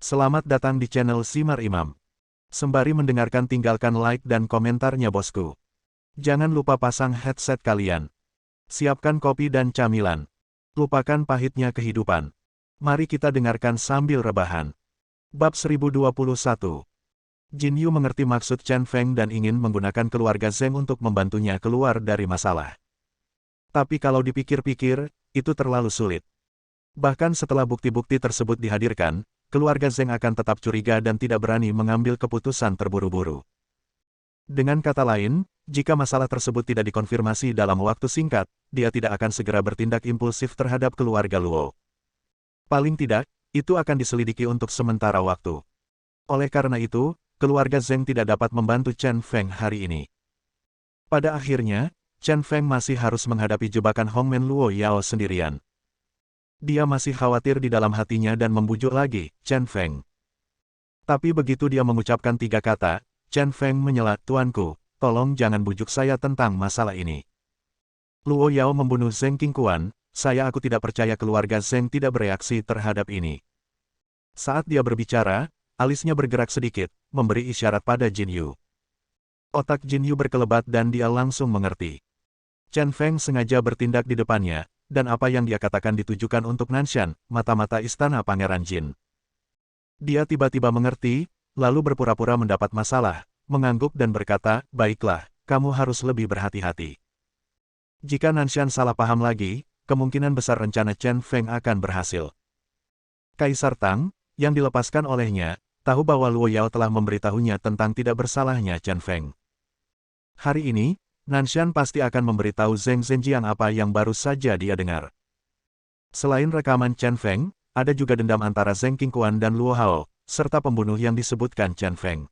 Selamat datang di channel Simar Imam. Sembari mendengarkan tinggalkan like dan komentarnya bosku. Jangan lupa pasang headset kalian. Siapkan kopi dan camilan. Lupakan pahitnya kehidupan. Mari kita dengarkan sambil rebahan. Bab 1021. Jin Yu mengerti maksud Chen Feng dan ingin menggunakan keluarga Zeng untuk membantunya keluar dari masalah. Tapi kalau dipikir-pikir, itu terlalu sulit. Bahkan setelah bukti-bukti tersebut dihadirkan, keluarga Zeng akan tetap curiga dan tidak berani mengambil keputusan terburu-buru. Dengan kata lain, jika masalah tersebut tidak dikonfirmasi dalam waktu singkat, dia tidak akan segera bertindak impulsif terhadap keluarga Luo. Paling tidak, itu akan diselidiki untuk sementara waktu. Oleh karena itu, keluarga Zeng tidak dapat membantu Chen Feng hari ini. Pada akhirnya, Chen Feng masih harus menghadapi jebakan Hongmen Luo Yao sendirian. Dia masih khawatir di dalam hatinya dan membujuk lagi Chen Feng. Tapi begitu dia mengucapkan 3 kata, Chen Feng menyela, "Tuanku, tolong jangan bujuk saya tentang masalah ini. Luo Yao membunuh Zeng Qingquan, aku tidak percaya keluarga Zeng tidak bereaksi terhadap ini." Saat dia berbicara, alisnya bergerak sedikit, memberi isyarat pada Jin Yu. Otak Jin Yu berkelebat dan dia langsung mengerti. Chen Feng sengaja bertindak di depannya, dan apa yang dia katakan ditujukan untuk Nanshan, mata-mata istana Pangeran Jin. Dia tiba-tiba mengerti, lalu berpura-pura mendapat masalah, mengangguk dan berkata, "Baiklah, kamu harus lebih berhati-hati." Jika Nanshan salah paham lagi, kemungkinan besar rencana Chen Feng akan berhasil. Kaisar Tang, yang dilepaskan olehnya, tahu bahwa Luo Yao telah memberitahunya tentang tidak bersalahnya Chen Feng. Hari ini, Nanshan pasti akan memberitahu Zeng Zhenjiang apa yang baru saja dia dengar. Selain rekaman Chen Feng, ada juga dendam antara Zeng Qingquan dan Luo Hao, serta pembunuh yang disebutkan Chen Feng.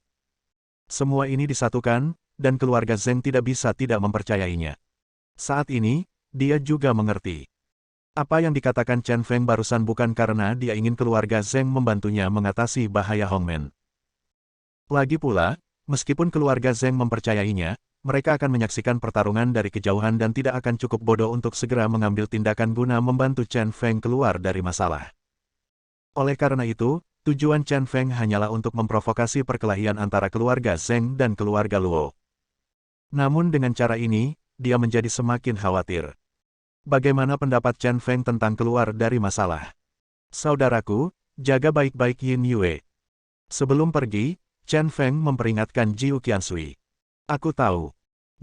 Semua ini disatukan, dan keluarga Zeng tidak bisa tidak mempercayainya. Saat ini, dia juga mengerti. Apa yang dikatakan Chen Feng barusan bukan karena dia ingin keluarga Zeng membantunya mengatasi bahaya Hongmen. Lagi pula, meskipun keluarga Zeng mempercayainya, mereka akan menyaksikan pertarungan dari kejauhan dan tidak akan cukup bodoh untuk segera mengambil tindakan guna membantu Chen Feng keluar dari masalah. Oleh karena itu, tujuan Chen Feng hanyalah untuk memprovokasi perkelahian antara keluarga Zeng dan keluarga Luo. Namun dengan cara ini, dia menjadi semakin khawatir. Bagaimana pendapat Chen Feng tentang keluar dari masalah? Saudaraku, jaga baik-baik Yin Yue. Sebelum pergi, Chen Feng memperingatkan Jiu Qiansui. Aku tahu.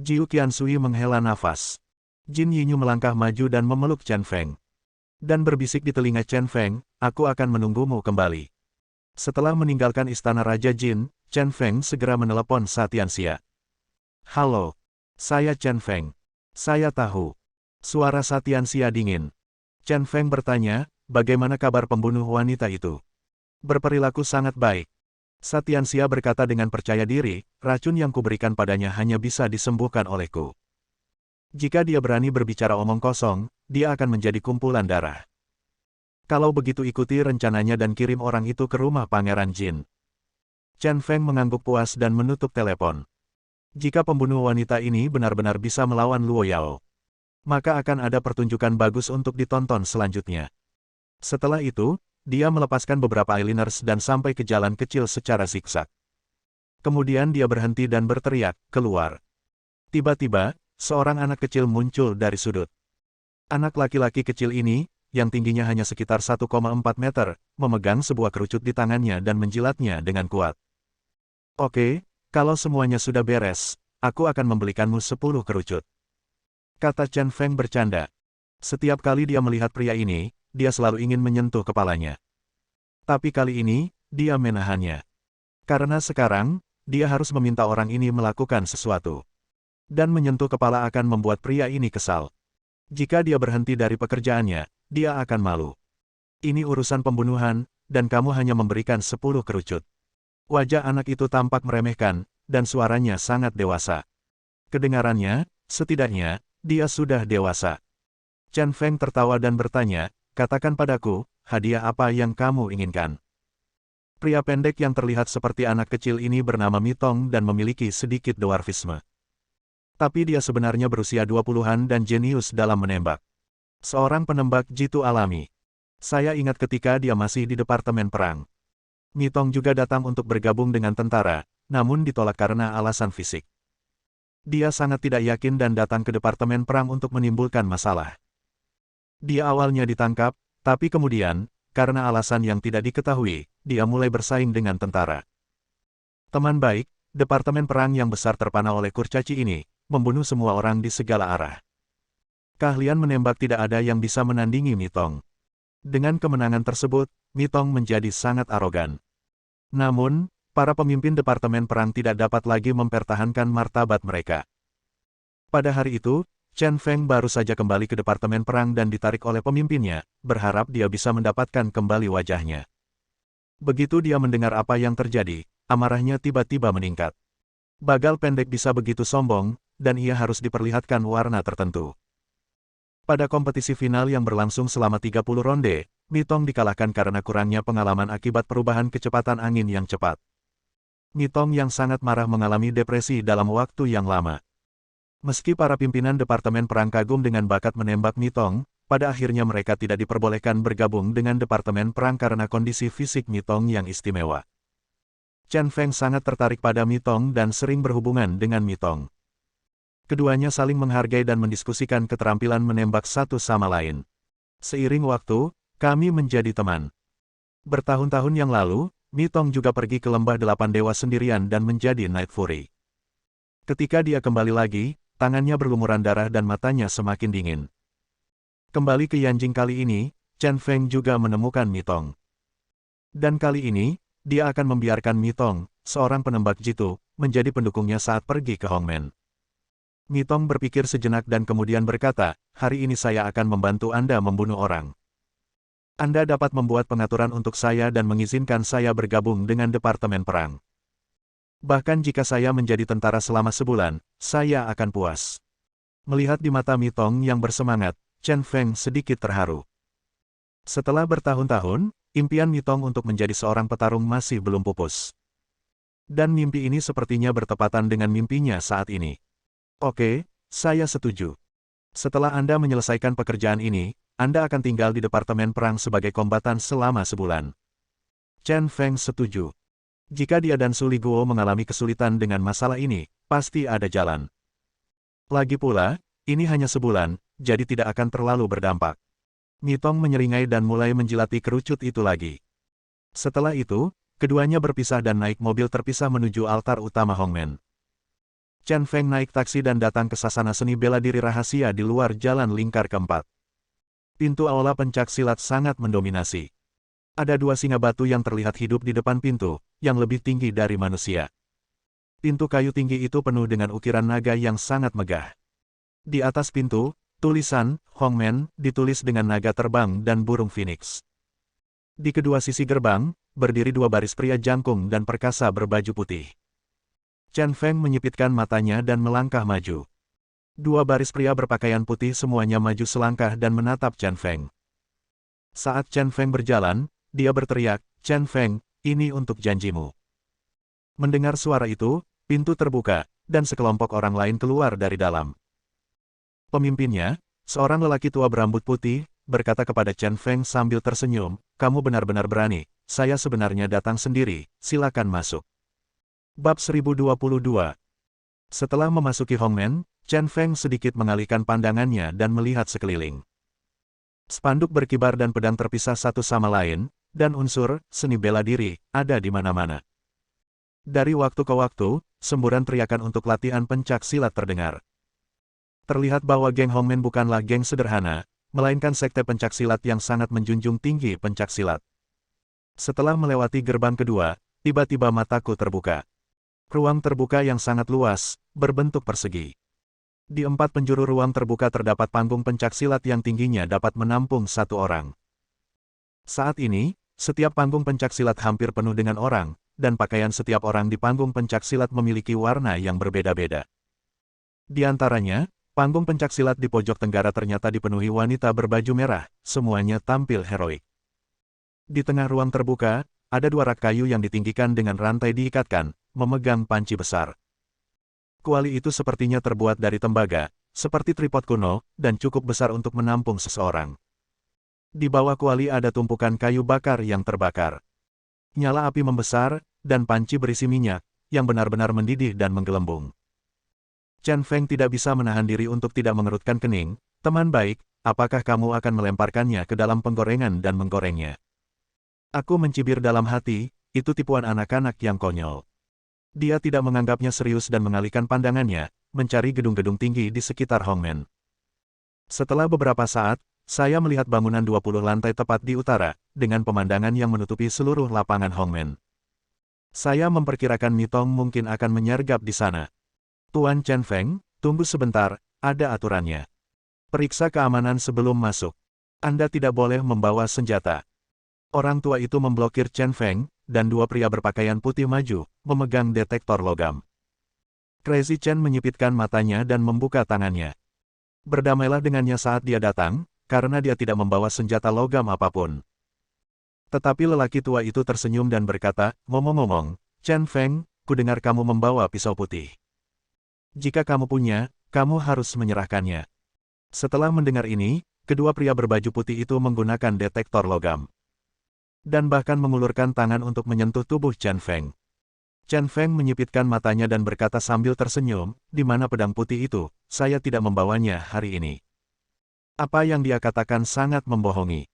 Jiu Qiansui menghela nafas. Jin Yinyu melangkah maju dan memeluk Chen Feng. Dan berbisik di telinga Chen Feng, "Aku akan menunggumu kembali." Setelah meninggalkan istana Raja Jin, Chen Feng segera menelepon Satianxia. "Halo. Saya Chen Feng. Saya tahu." Suara Satianxia dingin. Chen Feng bertanya, "Bagaimana kabar pembunuh wanita itu?" "Berperilaku sangat baik." Satianxia berkata dengan percaya diri, "Racun yang kuberikan padanya hanya bisa disembuhkan olehku. Jika dia berani berbicara omong kosong, dia akan menjadi kumpulan darah. Kalau begitu ikuti rencananya dan kirim orang itu ke rumah Pangeran Jin." Chen Feng mengangguk puas dan menutup telepon. Jika pembunuh wanita ini benar-benar bisa melawan Luo Yao, maka akan ada pertunjukan bagus untuk ditonton selanjutnya. Setelah itu, dia melepaskan beberapa eyeliners dan sampai ke jalan kecil secara zigzag. Kemudian dia berhenti dan berteriak, "Keluar!" Tiba-tiba, seorang anak kecil muncul dari sudut. Anak laki-laki kecil ini, yang tingginya hanya sekitar 1,4 meter, memegang sebuah kerucut di tangannya dan menjilatnya dengan kuat. "Oke, kalau semuanya sudah beres, aku akan membelikanmu 10 kerucut," kata Chen Feng bercanda. Setiap kali dia melihat pria ini, dia selalu ingin menyentuh kepalanya. Tapi kali ini, dia menahannya. Karena sekarang, dia harus meminta orang ini melakukan sesuatu. Dan menyentuh kepala akan membuat pria ini kesal. Jika dia berhenti dari pekerjaannya, dia akan malu. "Ini urusan pembunuhan, dan kamu hanya memberikan 10 kerucut." Wajah anak itu tampak meremehkan, dan suaranya sangat dewasa. Kedengarannya, setidaknya, dia sudah dewasa. Chen Feng tertawa dan bertanya, "Katakan padaku, hadiah apa yang kamu inginkan?" Pria pendek yang terlihat seperti anak kecil ini bernama Mitong dan memiliki sedikit dwarfisme. Tapi dia sebenarnya berusia 20-an dan jenius dalam menembak. Seorang penembak jitu alami. Saya ingat ketika dia masih di Departemen Perang. Mitong juga datang untuk bergabung dengan tentara, namun ditolak karena alasan fisik. Dia sangat tidak yakin dan datang ke departemen perang untuk menimbulkan masalah. Dia awalnya ditangkap, tapi kemudian, karena alasan yang tidak diketahui, dia mulai bersaing dengan tentara. Teman baik, departemen perang yang besar terpana oleh kurcaci ini, membunuh semua orang di segala arah. Keahlian menembak tidak ada yang bisa menandingi Mitong. Dengan kemenangan tersebut, Mitong menjadi sangat arogan. Namun, para pemimpin departemen perang tidak dapat lagi mempertahankan martabat mereka. Pada hari itu, Chen Feng baru saja kembali ke departemen perang dan ditarik oleh pemimpinnya, berharap dia bisa mendapatkan kembali wajahnya. Begitu dia mendengar apa yang terjadi, amarahnya tiba-tiba meningkat. Bagal pendek bisa begitu sombong, dan ia harus diperlihatkan warna tertentu. Pada kompetisi final yang berlangsung selama 30 ronde, Mitong dikalahkan karena kurangnya pengalaman akibat perubahan kecepatan angin yang cepat. Mitong yang sangat marah mengalami depresi dalam waktu yang lama. Meski para pimpinan departemen perang kagum dengan bakat menembak Mitong, pada akhirnya mereka tidak diperbolehkan bergabung dengan departemen perang karena kondisi fisik Mitong yang istimewa. Chen Feng sangat tertarik pada Mitong dan sering berhubungan dengan Mitong. Keduanya saling menghargai dan mendiskusikan keterampilan menembak satu sama lain. Seiring waktu, kami menjadi teman. Bertahun-tahun yang lalu, Mitong juga pergi ke Lembah Delapan Dewa sendirian dan menjadi Night Fury. Ketika dia kembali lagi, tangannya berlumuran darah dan matanya semakin dingin. Kembali ke Yanjing kali ini, Chen Feng juga menemukan Mitong. Dan kali ini, dia akan membiarkan Mitong, seorang penembak jitu, menjadi pendukungnya saat pergi ke Hongmen. Mitong berpikir sejenak dan kemudian berkata, hari ini saya akan membantu Anda membunuh orang. Anda dapat membuat pengaturan untuk saya dan mengizinkan saya bergabung dengan departemen perang. Bahkan jika saya menjadi tentara selama sebulan, saya akan puas. Melihat di mata Mitong yang bersemangat, Chen Feng sedikit terharu. Setelah bertahun-tahun, impian Mitong untuk menjadi seorang petarung masih belum pupus. Dan mimpi ini sepertinya bertepatan dengan mimpinya saat ini. Oke, saya setuju. Setelah Anda menyelesaikan pekerjaan ini, Anda akan tinggal di departemen perang sebagai kombatan selama sebulan. Chen Feng setuju. Jika dia dan Su Liguo mengalami kesulitan dengan masalah ini, pasti ada jalan. Lagi pula, ini hanya sebulan, jadi tidak akan terlalu berdampak. Mitong menyeringai dan mulai menjilati kerucut itu lagi. Setelah itu, keduanya berpisah dan naik mobil terpisah menuju altar utama Hongmen. Chen Feng naik taksi dan datang ke sasana seni bela diri rahasia di luar jalan lingkar keempat. Pintu aula pencak silat sangat mendominasi. Ada dua singa batu yang terlihat hidup di depan pintu, yang lebih tinggi dari manusia. Pintu kayu tinggi itu penuh dengan ukiran naga yang sangat megah. Di atas pintu, tulisan Hongmen ditulis dengan naga terbang dan burung phoenix. Di kedua sisi gerbang, berdiri dua baris pria jangkung dan perkasa berbaju putih. Chen Feng menyipitkan matanya dan melangkah maju. Dua baris pria berpakaian putih semuanya maju selangkah dan menatap Chen Feng. Saat Chen Feng berjalan, dia berteriak, Chen Feng, ini untuk janjimu. Mendengar suara itu, pintu terbuka, dan sekelompok orang lain keluar dari dalam. Pemimpinnya, seorang lelaki tua berambut putih, berkata kepada Chen Feng sambil tersenyum, kamu benar-benar berani, saya sebenarnya datang sendiri, silakan masuk. Bab 1022. Setelah memasuki Hongmen, Chen Feng sedikit mengalihkan pandangannya dan melihat sekeliling. Spanduk berkibar dan pedang terpisah satu sama lain, dan unsur seni bela diri ada di mana-mana. Dari waktu ke waktu, semburan teriakan untuk latihan pencak silat terdengar. Terlihat bahwa geng Hongmen bukanlah geng sederhana, melainkan sekte pencak silat yang sangat menjunjung tinggi pencak silat. Setelah melewati gerbang kedua, tiba-tiba mataku terbuka. Ruang terbuka yang sangat luas, berbentuk persegi. Di empat penjuru ruang terbuka terdapat panggung pencak silat yang tingginya dapat menampung satu orang. Saat ini, setiap panggung pencak silat hampir penuh dengan orang, dan pakaian setiap orang di panggung pencak silat memiliki warna yang berbeda-beda. Di antaranya, panggung pencak silat di pojok tenggara ternyata dipenuhi wanita berbaju merah, semuanya tampil heroik. Di tengah ruang terbuka, ada dua rak kayu yang ditinggikan dengan rantai diikatkan, memegang panci besar. Kuali itu sepertinya terbuat dari tembaga, seperti tripod kuno, dan cukup besar untuk menampung seseorang. Di bawah kuali ada tumpukan kayu bakar yang terbakar. Nyala api membesar, dan panci berisi minyak, yang benar-benar mendidih dan menggelembung. Chen Feng tidak bisa menahan diri untuk tidak mengerutkan kening. Teman baik, apakah kamu akan melemparkannya ke dalam penggorengan dan menggorengnya? Aku mencibir dalam hati, itu tipuan anak-anak yang konyol. Dia tidak menganggapnya serius dan mengalihkan pandangannya, mencari gedung-gedung tinggi di sekitar Hongmen. Setelah beberapa saat, saya melihat bangunan 20 lantai tepat di utara, dengan pemandangan yang menutupi seluruh lapangan Hongmen. Saya memperkirakan Mitong mungkin akan menyergap di sana. Tuan Chen Feng, tunggu sebentar, ada aturannya. Periksa keamanan sebelum masuk. Anda tidak boleh membawa senjata. Orang tua itu memblokir Chen Feng, dan dua pria berpakaian putih maju, memegang detektor logam. Crazy Chen menyipitkan matanya dan membuka tangannya. Berdamailah dengannya saat dia datang, karena dia tidak membawa senjata logam apapun. Tetapi lelaki tua itu tersenyum dan berkata, ngomong-ngomong, Chen Feng, kudengar kamu membawa pisau putih. Jika kamu punya, kamu harus menyerahkannya. Setelah mendengar ini, kedua pria berbaju putih itu menggunakan detektor logam. Dan bahkan mengulurkan tangan untuk menyentuh tubuh Chen Feng. Chen Feng menyipitkan matanya dan berkata sambil tersenyum, di mana pedang putih itu, saya tidak membawanya hari ini. Apa yang dia katakan sangat membohongi.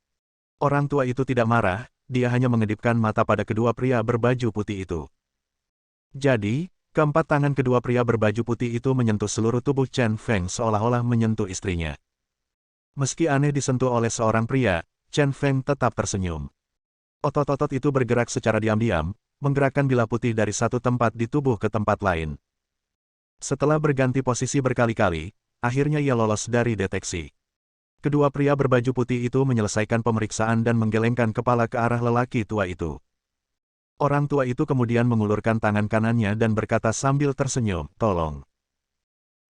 Orang tua itu tidak marah, dia hanya mengedipkan mata pada kedua pria berbaju putih itu. Jadi, keempat tangan kedua pria berbaju putih itu menyentuh seluruh tubuh Chen Feng seolah-olah menyentuh istrinya. Meski aneh disentuh oleh seorang pria, Chen Feng tetap tersenyum. Otot-otot itu bergerak secara diam-diam, menggerakkan bilah putih dari satu tempat di tubuh ke tempat lain. Setelah berganti posisi berkali-kali, akhirnya ia lolos dari deteksi. Kedua pria berbaju putih itu menyelesaikan pemeriksaan dan menggelengkan kepala ke arah lelaki tua itu. Orang tua itu kemudian mengulurkan tangan kanannya dan berkata sambil tersenyum, tolong.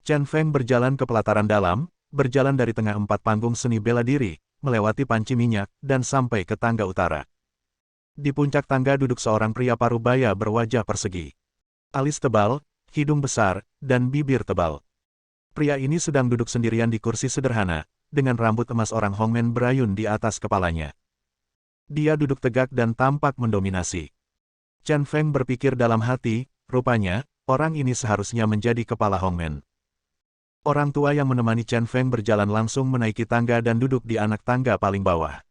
Chen Feng berjalan ke pelataran dalam, berjalan dari tengah empat panggung seni bela diri, melewati panci minyak, dan sampai ke tangga utara. Di puncak tangga duduk seorang pria parubaya berwajah persegi. Alis tebal, hidung besar, dan bibir tebal. Pria ini sedang duduk sendirian di kursi sederhana, dengan rambut emas orang Hongmen berayun di atas kepalanya. Dia duduk tegak dan tampak mendominasi. Chen Feng berpikir dalam hati, rupanya, orang ini seharusnya menjadi kepala Hongmen. Orang tua yang menemani Chen Feng berjalan langsung menaiki tangga dan duduk di anak tangga paling bawah.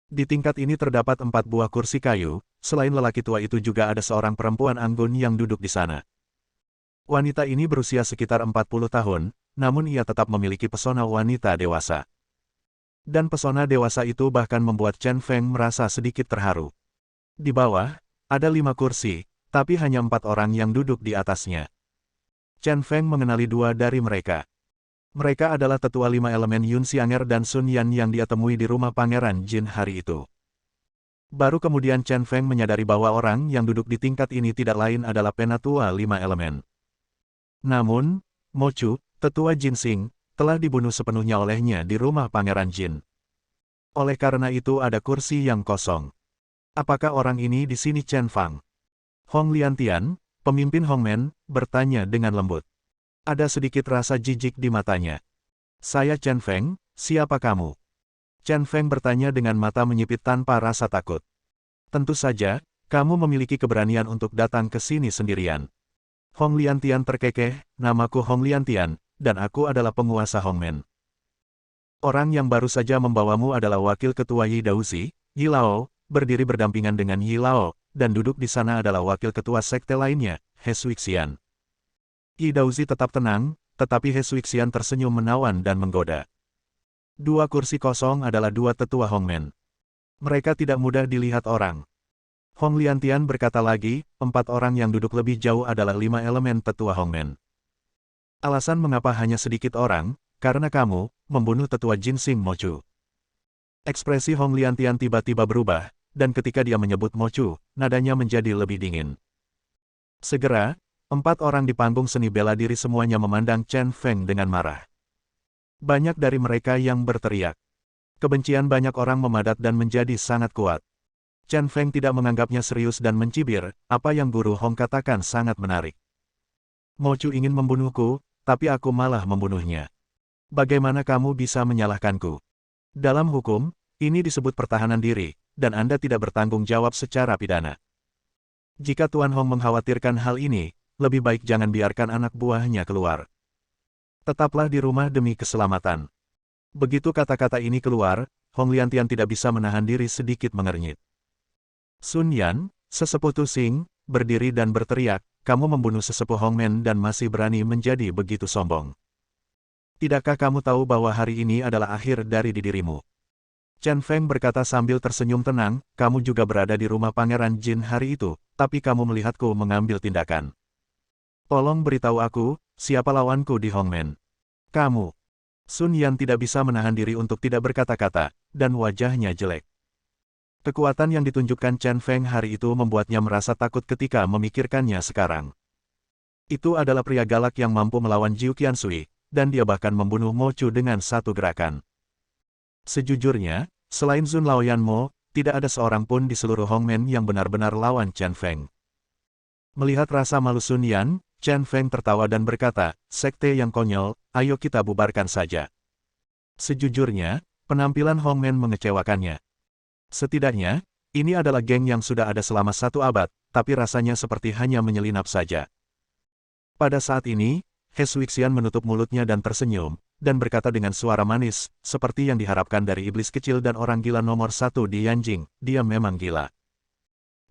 Di tingkat ini terdapat 4 buah kursi kayu, selain lelaki tua itu juga ada seorang perempuan anggun yang duduk di sana. Wanita ini berusia sekitar 40 tahun, namun ia tetap memiliki pesona wanita dewasa. Dan pesona dewasa itu bahkan membuat Chen Feng merasa sedikit terharu. Di bawah, ada 5 kursi, tapi hanya 4 orang yang duduk di atasnya. Chen Feng mengenali 2 dari mereka. Mereka adalah tetua 5 elemen Yun Xianger dan Sun Yan yang dia temui di rumah Pangeran Jin hari itu. Baru kemudian Chen Feng menyadari bahwa orang yang duduk di tingkat ini tidak lain adalah penatua 5 elemen. Namun, Mo Chu, tetua Jin Xing, telah dibunuh sepenuhnya olehnya di rumah Pangeran Jin. Oleh karena itu ada kursi yang kosong. Apakah orang ini di sini Chen Fang? Hong Liantian, pemimpin Hongmen, bertanya dengan lembut. Ada sedikit rasa jijik di matanya. Saya Chen Feng, siapa kamu? Chen Feng bertanya dengan mata menyipit tanpa rasa takut. Tentu saja, kamu memiliki keberanian untuk datang ke sini sendirian. Hong Liantian terkekeh, namaku Hong Liantian, dan aku adalah penguasa Hongmen. Orang yang baru saja membawamu adalah wakil ketua Yi Daozi, Yi Lao, berdiri berdampingan dengan Yi Lao, dan duduk di sana adalah wakil ketua sekte lainnya, He Suixian. Yi Daozi tetap tenang, tetapi He Suixian tersenyum menawan dan menggoda. 2 kursi kosong adalah 2 tetua Hongmen. Mereka tidak mudah dilihat orang. Hong Liantian berkata lagi, 4 orang yang duduk lebih jauh adalah 5 elemen tetua Hongmen. Alasan mengapa hanya sedikit orang, karena kamu membunuh tetua Jin Xing Mo Chu. Ekspresi Hong Liantian tiba-tiba berubah, dan ketika dia menyebut Mo Chu, nadanya menjadi lebih dingin. Segera, 4 orang di panggung seni bela diri semuanya memandang Chen Feng dengan marah. Banyak dari mereka yang berteriak. Kebencian banyak orang memadat dan menjadi sangat kuat. Chen Feng tidak menganggapnya serius dan mencibir, apa yang Guru Hong katakan sangat menarik. Mo Chu ingin membunuhku, tapi aku malah membunuhnya. Bagaimana kamu bisa menyalahkanku? Dalam hukum, ini disebut pertahanan diri, dan Anda tidak bertanggung jawab secara pidana. Jika Tuan Hong mengkhawatirkan hal ini, lebih baik jangan biarkan anak buahnya keluar. Tetaplah di rumah demi keselamatan. Begitu kata-kata ini keluar, Hong Liantian tidak bisa menahan diri sedikit mengernyit. Sun Yan, sesepuh Tu Xing, berdiri dan berteriak, kamu membunuh sesepuh Hongmen dan masih berani menjadi begitu sombong. Tidakkah kamu tahu bahwa hari ini adalah akhir dari dirimu? Chen Feng berkata sambil tersenyum tenang, kamu juga berada di rumah Pangeran Jin hari itu, tapi kamu melihatku mengambil tindakan. Tolong beritahu aku, siapa lawanku di Hongmen? Kamu. Sun Yan tidak bisa menahan diri untuk tidak berkata-kata, dan wajahnya jelek. Kekuatan yang ditunjukkan Chen Feng hari itu membuatnya merasa takut ketika memikirkannya sekarang. Itu adalah pria galak yang mampu melawan Jiu Qiansui, dan dia bahkan membunuh Mo Chu dengan satu gerakan. Sejujurnya, selain Zun Laoyanmo, tidak ada seorang pun di seluruh Hongmen yang benar-benar lawan Chen Feng. Melihat rasa malu Sun Yan, Chen Feng tertawa dan berkata, sekte yang konyol, ayo kita bubarkan saja. Sejujurnya, penampilan Hongmen mengecewakannya. Setidaknya, ini adalah geng yang sudah ada selama 1 abad, tapi rasanya seperti hanya menyelinap saja. Pada saat ini, He Shuixian menutup mulutnya dan tersenyum, dan berkata dengan suara manis, seperti yang diharapkan dari iblis kecil dan orang gila nomor 1 di Yanjing, dia memang gila.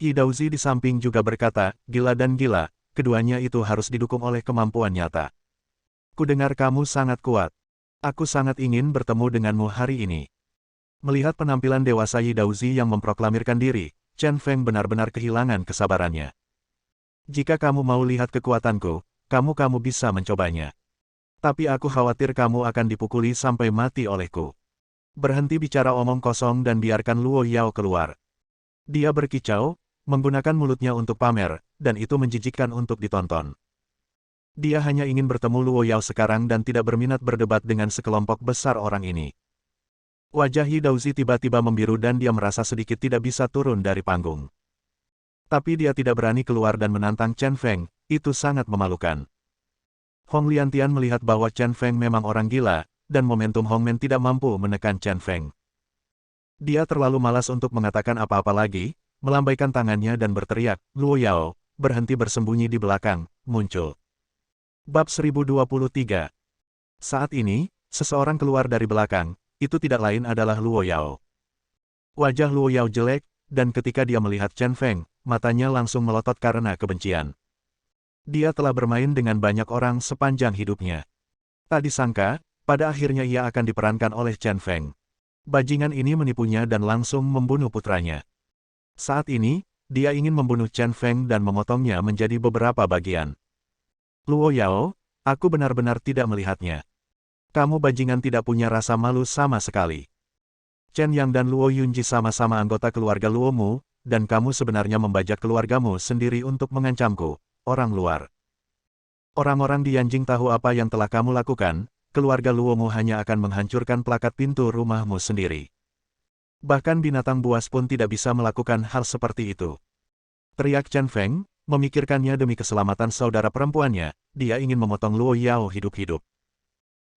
Yi Daozi di samping juga berkata, gila dan gila, keduanya itu harus didukung oleh kemampuan nyata. Kudengar kamu sangat kuat. Aku sangat ingin bertemu denganmu hari ini. Melihat penampilan dewasa Yi Daozi yang memproklamirkan diri, Chen Feng benar-benar kehilangan kesabarannya. Jika kamu mau lihat kekuatanku, kamu bisa mencobanya. Tapi aku khawatir kamu akan dipukuli sampai mati olehku. Berhenti bicara omong kosong dan biarkan Luo Yao keluar. Dia berkicau, menggunakan mulutnya untuk pamer, dan itu menjijikkan untuk ditonton. Dia hanya ingin bertemu Luo Yao sekarang dan tidak berminat berdebat dengan sekelompok besar orang ini. Wajah Yi Daozi tiba-tiba membiru dan dia merasa sedikit tidak bisa turun dari panggung. Tapi dia tidak berani keluar dan menantang Chen Feng, itu sangat memalukan. Hong Liantian melihat bahwa Chen Feng memang orang gila, dan momentum Hongmen tidak mampu menekan Chen Feng. Dia terlalu malas untuk mengatakan apa-apa lagi, melambaikan tangannya dan berteriak, Luo Yao, berhenti bersembunyi di belakang, muncul. Bab 1023. Saat ini, seseorang keluar dari belakang, itu tidak lain adalah Luo Yao. Wajah Luo Yao jelek, dan ketika dia melihat Chen Feng, matanya langsung melotot karena kebencian. Dia telah bermain dengan banyak orang sepanjang hidupnya. Tak disangka, pada akhirnya ia akan diperankan oleh Chen Feng. Bajingan ini menipunya dan langsung membunuh putranya. Saat ini, dia ingin membunuh Chen Feng dan memotongnya menjadi beberapa bagian. Luo Yao, aku benar-benar tidak melihatnya. Kamu bajingan tidak punya rasa malu sama sekali. Chen Yang dan Luo Yunji sama-sama anggota keluarga Luo Mu, dan kamu sebenarnya membajak keluargamu sendiri untuk mengancamku, orang luar. Orang-orang di Yanjing tahu apa yang telah kamu lakukan, keluarga Luo Mu hanya akan menghancurkan plakat pintu rumahmu sendiri. Bahkan binatang buas pun tidak bisa melakukan hal seperti itu. Teriak Chen Feng, memikirkannya demi keselamatan saudara perempuannya, dia ingin memotong Luo Yao hidup-hidup.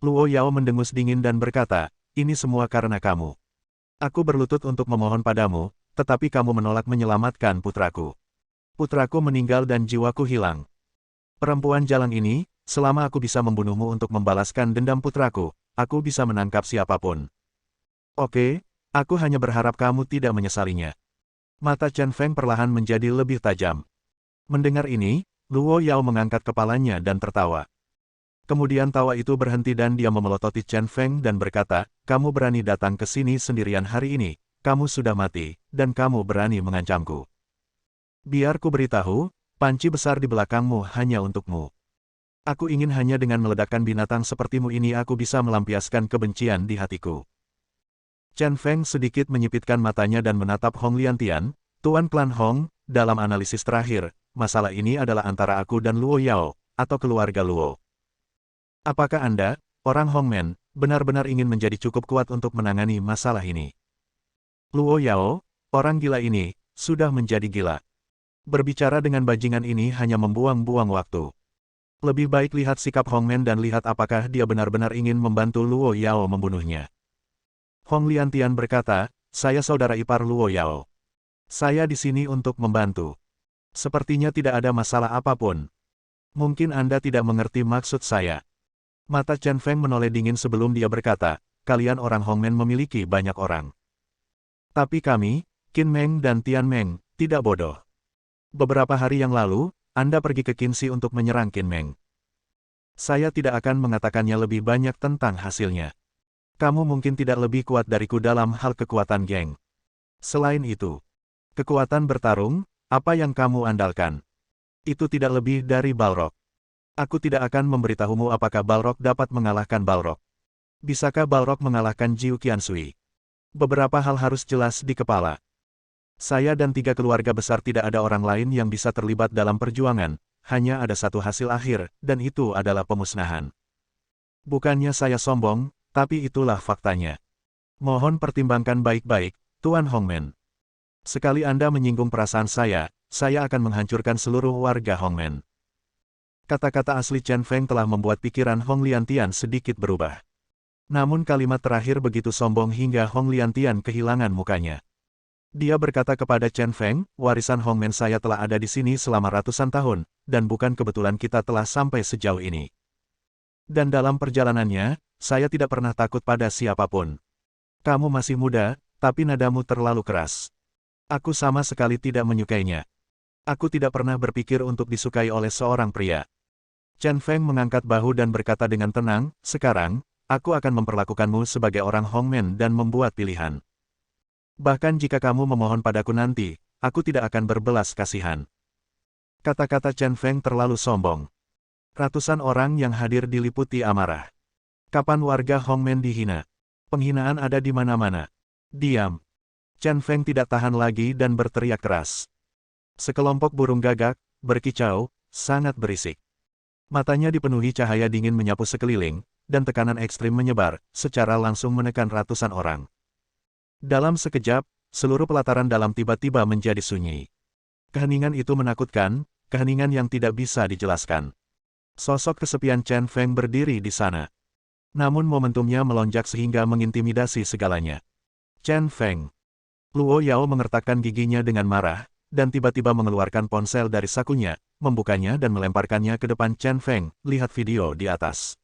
Luo Yao mendengus dingin dan berkata, ini semua karena kamu. Aku berlutut untuk memohon padamu, tetapi kamu menolak menyelamatkan putraku. Putraku meninggal dan jiwaku hilang. Perempuan jalang ini, selama aku bisa membunuhmu untuk membalaskan dendam putraku, aku bisa menangkap siapapun. Oke, aku hanya berharap kamu tidak menyesalinya. Mata Chen Feng perlahan menjadi lebih tajam. Mendengar ini, Luo Yao mengangkat kepalanya dan tertawa. Kemudian tawa itu berhenti dan dia memelototi Chen Feng dan berkata, kamu berani datang ke sini sendirian hari ini, kamu sudah mati, dan kamu berani mengancamku. Biar ku beritahu, panci besar di belakangmu hanya untukmu. Aku ingin hanya dengan meledakkan binatang sepertimu ini aku bisa melampiaskan kebencian di hatiku. Chen Feng sedikit menyipitkan matanya dan menatap Hong Liantian, Tuan Klan Hong, dalam analisis terakhir, masalah ini adalah antara aku dan Luo Yao, atau keluarga Luo. Apakah Anda, orang Hongmen, benar-benar ingin menjadi cukup kuat untuk menangani masalah ini? Luo Yao, orang gila ini, sudah menjadi gila. Berbicara dengan bajingan ini hanya membuang-buang waktu. Lebih baik lihat sikap Hongmen dan lihat apakah dia benar-benar ingin membantu Luo Yao membunuhnya. Hong Liantian berkata, saya saudara ipar Luo Yao. Saya di sini untuk membantu. Sepertinya tidak ada masalah apapun. Mungkin Anda tidak mengerti maksud saya. Mata Chen Feng menoleh dingin sebelum dia berkata, kalian orang Hongmen memiliki banyak orang. Tapi kami, Qin Meng dan Tian Meng, tidak bodoh. Beberapa hari yang lalu, Anda pergi ke Qinxi untuk menyerang Qin Meng. Saya tidak akan mengatakannya lebih banyak tentang hasilnya. Kamu mungkin tidak lebih kuat dariku dalam hal kekuatan geng. Selain itu, kekuatan bertarung, apa yang kamu andalkan? Itu tidak lebih dari Balrog. Aku tidak akan memberitahumu apakah Balrog dapat mengalahkan Balrog. Bisakah Balrog mengalahkan Jiu Qiansui? Beberapa hal harus jelas di kepala. Saya dan 3 keluarga besar tidak ada orang lain yang bisa terlibat dalam perjuangan, hanya ada satu hasil akhir, dan itu adalah pemusnahan. Bukannya saya sombong, tapi itulah faktanya. Mohon pertimbangkan baik-baik, Tuan Hongmen. Sekali Anda menyinggung perasaan saya akan menghancurkan seluruh warga Hongmen. Kata-kata asli Chen Feng telah membuat pikiran Hong Liantian sedikit berubah. Namun kalimat terakhir begitu sombong hingga Hong Liantian kehilangan mukanya. Dia berkata kepada Chen Feng, warisan Hongmen saya telah ada di sini selama ratusan tahun, dan bukan kebetulan kita telah sampai sejauh ini. Dan dalam perjalanannya, saya tidak pernah takut pada siapapun. Kamu masih muda, tapi nadamu terlalu keras. Aku sama sekali tidak menyukainya. Aku tidak pernah berpikir untuk disukai oleh seorang pria. Chen Feng mengangkat bahu dan berkata dengan tenang, sekarang, aku akan memperlakukanmu sebagai orang Hongmen dan membuat pilihan. Bahkan jika kamu memohon padaku nanti, aku tidak akan berbelas kasihan. Kata-kata Chen Feng terlalu sombong. Ratusan orang yang hadir diliputi amarah. Kapan warga Hongmen dihina? Penghinaan ada di mana-mana. Diam. Chen Feng tidak tahan lagi dan berteriak keras. Sekelompok burung gagak, berkicau, sangat berisik. Matanya dipenuhi cahaya dingin menyapu sekeliling, dan tekanan ekstrim menyebar, secara langsung menekan ratusan orang. Dalam sekejap, seluruh pelataran dalam tiba-tiba menjadi sunyi. Keheningan itu menakutkan, keheningan yang tidak bisa dijelaskan. Sosok kesepian Chen Feng berdiri di sana. Namun momentumnya melonjak sehingga mengintimidasi segalanya. Chen Feng. Luo Yao mengertakkan giginya dengan marah, dan tiba-tiba mengeluarkan ponsel dari sakunya, membukanya dan melemparkannya ke depan Chen Feng, lihat video di atas.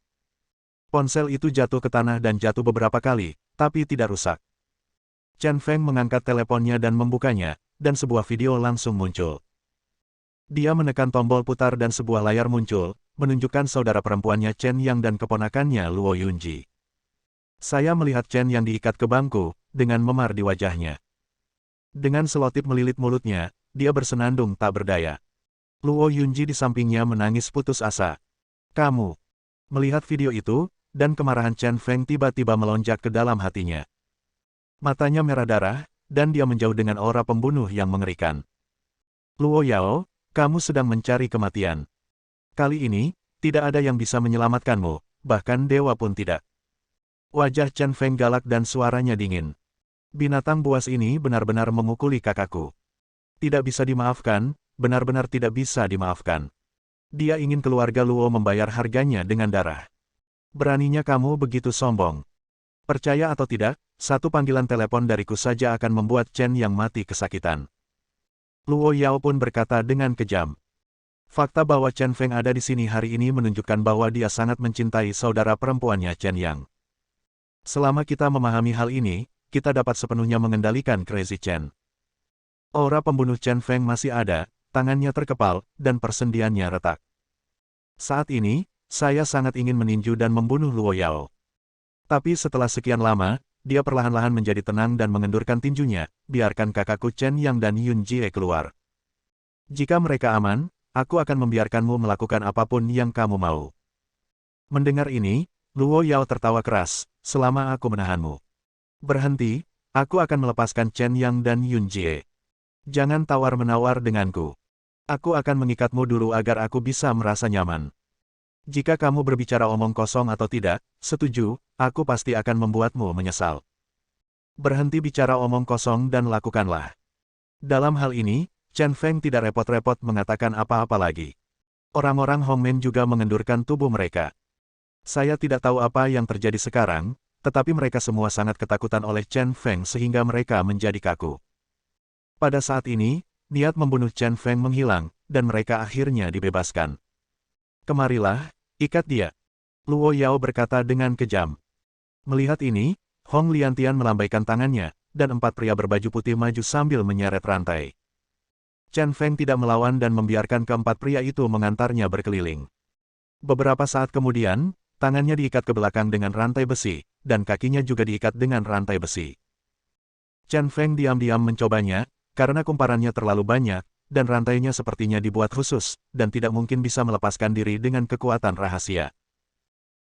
Ponsel itu jatuh ke tanah dan jatuh beberapa kali, tapi tidak rusak. Chen Feng mengangkat teleponnya dan membukanya, dan sebuah video langsung muncul. Dia menekan tombol putar dan sebuah layar muncul, menunjukkan saudara perempuannya Chen Yang dan keponakannya Luo Yunji. Saya melihat Chen Yang diikat ke bangku, dengan memar di wajahnya. Dengan selotip melilit mulutnya, dia bersenandung tak berdaya. Luo Yunji di sampingnya menangis putus asa. Kamu. Melihat video itu, dan kemarahan Chen Feng tiba-tiba melonjak ke dalam hatinya. Matanya merah darah, dan dia menjauh dengan aura pembunuh yang mengerikan. Luo Yao, kamu sedang mencari kematian. Kali ini, tidak ada yang bisa menyelamatkanmu, bahkan dewa pun tidak. Wajah Chen Feng galak dan suaranya dingin. Binatang buas ini benar-benar memukuli kakakku. Tidak bisa dimaafkan, benar-benar tidak bisa dimaafkan. Dia ingin keluarga Luo membayar harganya dengan darah. Beraninya kamu begitu sombong. Percaya atau tidak, satu panggilan telepon dariku saja akan membuat Chen Yang mati kesakitan. Luo Yao pun berkata dengan kejam. Fakta bahwa Chen Feng ada di sini hari ini menunjukkan bahwa dia sangat mencintai saudara perempuannya Chen Yang. Selama kita memahami hal ini, kita dapat sepenuhnya mengendalikan Crazy Chen. Aura pembunuh Chen Feng masih ada, tangannya terkepal, dan persendiannya retak. Saat ini, saya sangat ingin meninju dan membunuh Luo Yao. Tapi setelah sekian lama, dia perlahan-lahan menjadi tenang dan mengendurkan tinjunya, biarkan kakakku Chen Yang dan Yun Jie keluar. Jika mereka aman, aku akan membiarkanmu melakukan apapun yang kamu mau. Mendengar ini, Luo Yao tertawa keras, selama aku menahanmu. Berhenti, aku akan melepaskan Chen Yang dan Yun Jie. Jangan tawar-menawar denganku. Aku akan mengikatmu dulu agar aku bisa merasa nyaman. Jika kamu berbicara omong kosong atau tidak, setuju, aku pasti akan membuatmu menyesal. Berhenti bicara omong kosong dan lakukanlah. Dalam hal ini, Chen Feng tidak repot-repot mengatakan apa-apa lagi. Orang-orang Hongmen juga mengendurkan tubuh mereka. Saya tidak tahu apa yang terjadi sekarang, tetapi mereka semua sangat ketakutan oleh Chen Feng sehingga mereka menjadi kaku. Pada saat ini, niat membunuh Chen Feng menghilang, dan mereka akhirnya dibebaskan. Kemarilah, ikat dia. Luo Yao berkata dengan kejam. Melihat ini, Hong Liantian melambaikan tangannya, dan 4 pria berbaju putih maju sambil menyeret rantai. Chen Feng tidak melawan dan membiarkan keempat pria itu mengantarnya berkeliling. Beberapa saat kemudian, tangannya diikat ke belakang dengan rantai besi, dan kakinya juga diikat dengan rantai besi. Chen Feng diam-diam mencobanya, karena kumparannya terlalu banyak, dan rantainya sepertinya dibuat khusus, dan tidak mungkin bisa melepaskan diri dengan kekuatan rahasia.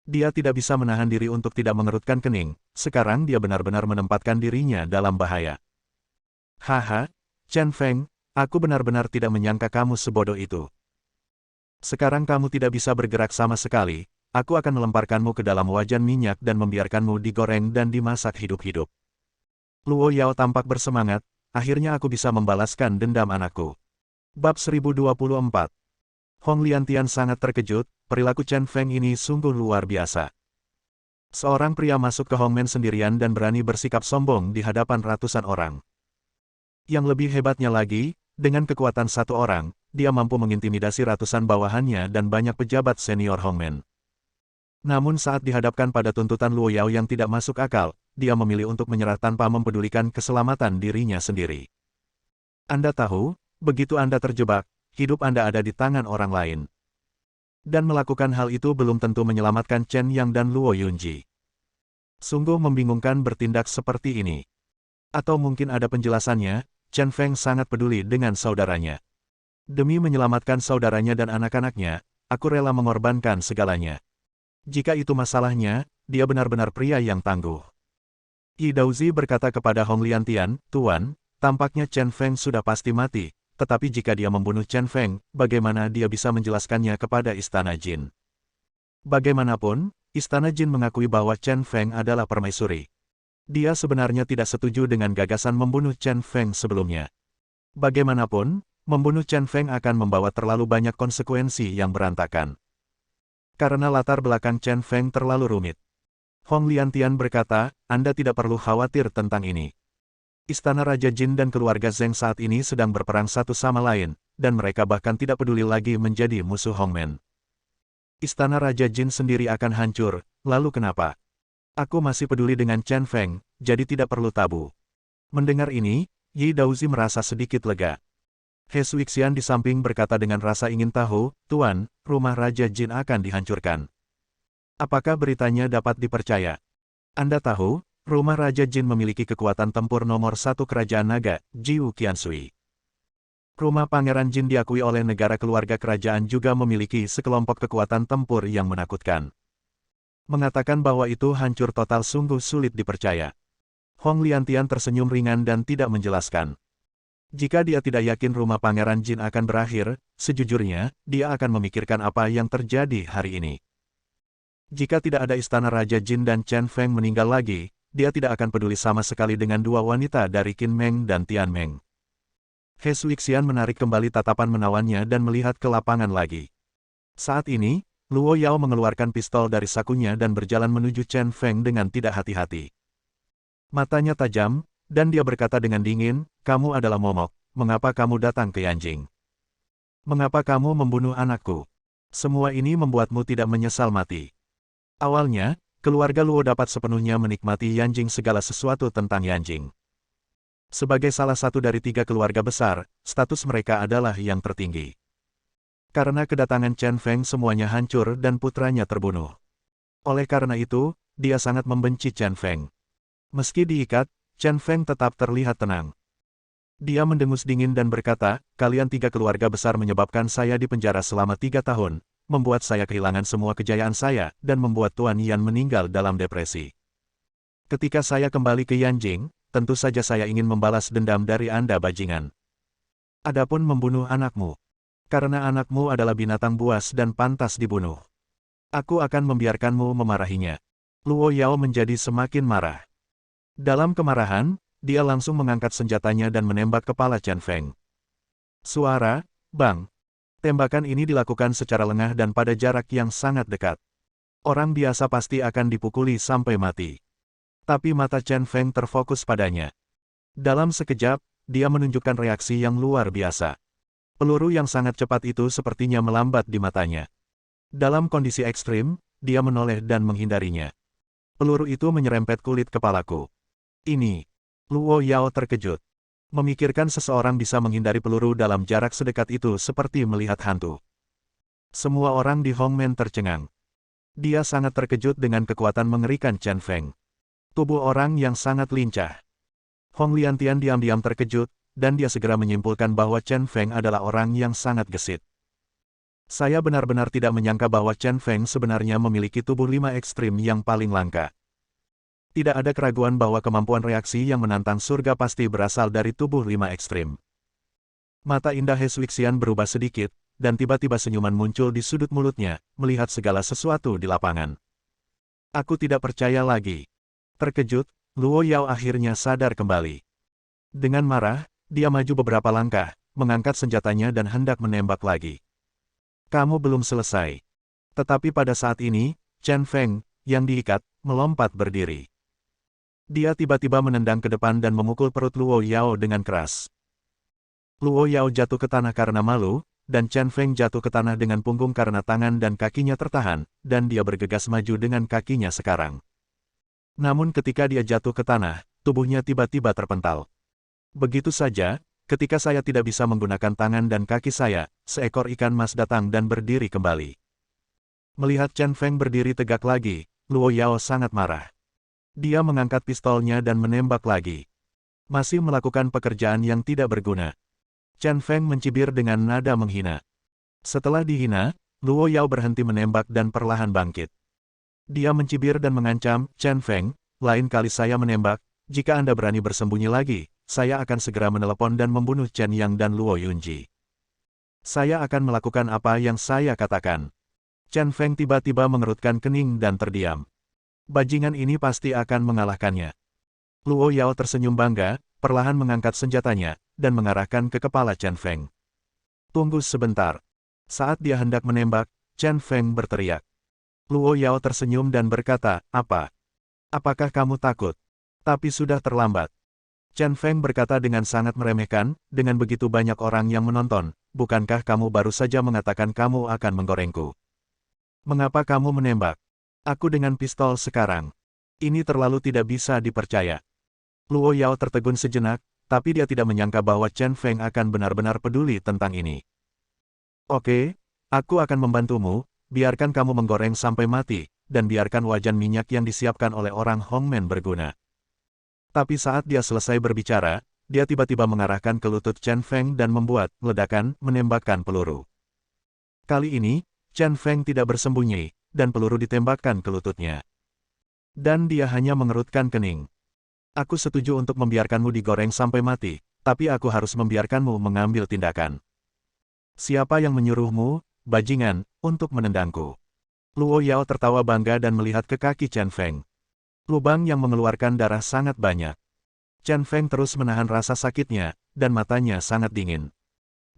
Dia tidak bisa menahan diri untuk tidak mengerutkan kening, sekarang dia benar-benar menempatkan dirinya dalam bahaya. Haha, Chen Feng, aku benar-benar tidak menyangka kamu sebodoh itu. Sekarang kamu tidak bisa bergerak sama sekali, aku akan melemparkanmu ke dalam wajan minyak dan membiarkanmu digoreng dan dimasak hidup-hidup. Luo Yao tampak bersemangat, akhirnya aku bisa membalaskan dendam anakku. Bab 1024. Hong Liantian sangat terkejut, perilaku Chen Feng ini sungguh luar biasa. Seorang pria masuk ke Hongmen sendirian dan berani bersikap sombong di hadapan ratusan orang. Yang lebih hebatnya lagi, dengan kekuatan satu orang, dia mampu mengintimidasi ratusan bawahannya dan banyak pejabat senior Hongmen. Namun saat dihadapkan pada tuntutan Luo Yao yang tidak masuk akal, dia memilih untuk menyerah tanpa mempedulikan keselamatan dirinya sendiri. Anda tahu, begitu Anda terjebak, hidup Anda ada di tangan orang lain. Dan melakukan hal itu belum tentu menyelamatkan Chen Yang dan Luo Yunji. Sungguh membingungkan bertindak seperti ini. Atau mungkin ada penjelasannya, Chen Feng sangat peduli dengan saudaranya. Demi menyelamatkan saudaranya dan anak-anaknya, aku rela mengorbankan segalanya. Jika itu masalahnya, dia benar-benar pria yang tangguh. Yi Daozi berkata kepada Hong Liantian, Tuan, tampaknya Chen Feng sudah pasti mati, tetapi jika dia membunuh Chen Feng, bagaimana dia bisa menjelaskannya kepada Istana Jin? Bagaimanapun, Istana Jin mengakui bahwa Chen Feng adalah permaisuri. Dia sebenarnya tidak setuju dengan gagasan membunuh Chen Feng sebelumnya. Bagaimanapun, membunuh Chen Feng akan membawa terlalu banyak konsekuensi yang berantakan. Karena latar belakang Chen Feng terlalu rumit. Hong Liantian berkata, Anda tidak perlu khawatir tentang ini. Istana Raja Jin dan keluarga Zheng saat ini sedang berperang satu sama lain, dan mereka bahkan tidak peduli lagi menjadi musuh Hongmen. Istana Raja Jin sendiri akan hancur, lalu kenapa? Aku masih peduli dengan Chen Feng, jadi tidak perlu tabu. Mendengar ini, Yi Daozi merasa sedikit lega. He Suixian di samping berkata dengan rasa ingin tahu, Tuan, rumah Raja Jin akan dihancurkan. Apakah beritanya dapat dipercaya? Anda tahu, rumah Raja Jin memiliki kekuatan tempur nomor 1 kerajaan naga, Jiu Qiansui. Rumah Pangeran Jin diakui oleh negara keluarga kerajaan juga memiliki sekelompok kekuatan tempur yang menakutkan. Mengatakan bahwa itu hancur total sungguh sulit dipercaya. Hong Liantian tersenyum ringan dan tidak menjelaskan. Jika dia tidak yakin rumah Pangeran Jin akan berakhir, sejujurnya, dia akan memikirkan apa yang terjadi hari ini. Jika tidak ada istana Raja Jin dan Chen Feng meninggal lagi, dia tidak akan peduli sama sekali dengan dua wanita dari Qin Meng dan Tian Meng. He Suixian menarik kembali tatapan menawannya dan melihat ke lapangan lagi. Saat ini, Luo Yao mengeluarkan pistol dari sakunya dan berjalan menuju Chen Feng dengan tidak hati-hati. Matanya tajam, dan dia berkata dengan dingin, kamu adalah momok, mengapa kamu datang ke Yanjing? Mengapa kamu membunuh anakku? Semua ini membuatmu tidak menyesal mati. Awalnya, keluarga Luo dapat sepenuhnya menikmati Yanjing segala sesuatu tentang Yanjing. Sebagai salah satu dari 3 keluarga besar, status mereka adalah yang tertinggi. Karena kedatangan Chen Feng semuanya hancur dan putranya terbunuh. Oleh karena itu, dia sangat membenci Chen Feng. Meski diikat, Chen Feng tetap terlihat tenang. Dia mendengus dingin dan berkata, kalian 3 keluarga besar menyebabkan saya dipenjara selama 3 tahun. Membuat saya kehilangan semua kejayaan saya, dan membuat Tuan Yan meninggal dalam depresi. Ketika saya kembali ke Yanjing, tentu saja saya ingin membalas dendam dari Anda bajingan. Adapun membunuh anakmu. Karena anakmu adalah binatang buas dan pantas dibunuh. Aku akan membiarkanmu memarahinya. Luo Yao menjadi semakin marah. Dalam kemarahan, dia langsung mengangkat senjatanya dan menembak kepala Chen Feng. Suara, bang. Tembakan ini dilakukan secara lengah dan pada jarak yang sangat dekat. Orang biasa pasti akan dipukuli sampai mati. Tapi mata Chen Feng terfokus padanya. Dalam sekejap, dia menunjukkan reaksi yang luar biasa. Peluru yang sangat cepat itu sepertinya melambat di matanya. Dalam kondisi ekstrim, dia menoleh dan menghindarinya. Peluru itu menyerempet kulit kepalaku. Ini. Luo Yao terkejut. Memikirkan seseorang bisa menghindari peluru dalam jarak sedekat itu seperti melihat hantu. Semua orang di Hongmen tercengang. Dia sangat terkejut dengan kekuatan mengerikan Chen Feng. Tubuh orang yang sangat lincah. Hong Liantian diam-diam terkejut, dan dia segera menyimpulkan bahwa Chen Feng adalah orang yang sangat gesit. Saya benar-benar tidak menyangka bahwa Chen Feng sebenarnya memiliki tubuh 5 ekstrim yang paling langka. Tidak ada keraguan bahwa kemampuan reaksi yang menantang surga pasti berasal dari tubuh 5 ekstrim. Mata indah He Swixian berubah sedikit, dan tiba-tiba senyuman muncul di sudut mulutnya, melihat segala sesuatu di lapangan. Aku tidak percaya lagi. Terkejut, Luo Yao akhirnya sadar kembali. Dengan marah, dia maju beberapa langkah, mengangkat senjatanya dan hendak menembak lagi. Kamu belum selesai. Tetapi pada saat ini, Chen Feng, yang diikat, melompat berdiri. Dia tiba-tiba menendang ke depan dan memukul perut Luo Yao dengan keras. Luo Yao jatuh ke tanah karena malu, dan Chen Feng jatuh ke tanah dengan punggung karena tangan dan kakinya tertahan, dan dia bergegas maju dengan kakinya sekarang. Namun ketika dia jatuh ke tanah, tubuhnya tiba-tiba terpental. Begitu saja, ketika saya tidak bisa menggunakan tangan dan kaki saya, seekor ikan mas datang dan berdiri kembali. Melihat Chen Feng berdiri tegak lagi, Luo Yao sangat marah. Dia mengangkat pistolnya dan menembak lagi. Masih melakukan pekerjaan yang tidak berguna. Chen Feng mencibir dengan nada menghina. Setelah dihina, Luo Yao berhenti menembak dan perlahan bangkit. Dia mencibir dan mengancam, Chen Feng, lain kali saya menembak, jika Anda berani bersembunyi lagi, saya akan segera menelepon dan membunuh Chen Yang dan Luo Yunji. Saya akan melakukan apa yang saya katakan. Chen Feng tiba-tiba mengerutkan kening dan terdiam. Bajingan ini pasti akan mengalahkannya. Luo Yao tersenyum bangga, perlahan mengangkat senjatanya, dan mengarahkan ke kepala Chen Feng. Tunggu sebentar. Saat dia hendak menembak, Chen Feng berteriak. Luo Yao tersenyum dan berkata, apa? Apakah kamu takut? Tapi sudah terlambat. Chen Feng berkata dengan sangat meremehkan, dengan begitu banyak orang yang menonton, bukankah kamu baru saja mengatakan kamu akan menggorengku? Mengapa kamu menembak? Aku dengan pistol sekarang. Ini terlalu tidak bisa dipercaya. Luo Yao tertegun sejenak, tapi dia tidak menyangka bahwa Chen Feng akan benar-benar peduli tentang ini. Oke, aku akan membantumu, biarkan kamu menggoreng sampai mati, dan biarkan wajan minyak yang disiapkan oleh orang Hongmen berguna. Tapi saat dia selesai berbicara, dia tiba-tiba mengarahkan ke lutut Chen Feng dan membuat ledakan, menembakkan peluru. Kali ini, Chen Feng tidak bersembunyi, dan peluru ditembakkan ke lututnya. Dan dia hanya mengerutkan kening. Aku setuju untuk membiarkanmu digoreng sampai mati, tapi aku harus membiarkanmu mengambil tindakan. Siapa yang menyuruhmu, bajingan, untuk menendangku? Luo Yao tertawa bangga dan melihat ke kaki Chen Feng. Lubang yang mengeluarkan darah sangat banyak. Chen Feng terus menahan rasa sakitnya, dan matanya sangat dingin.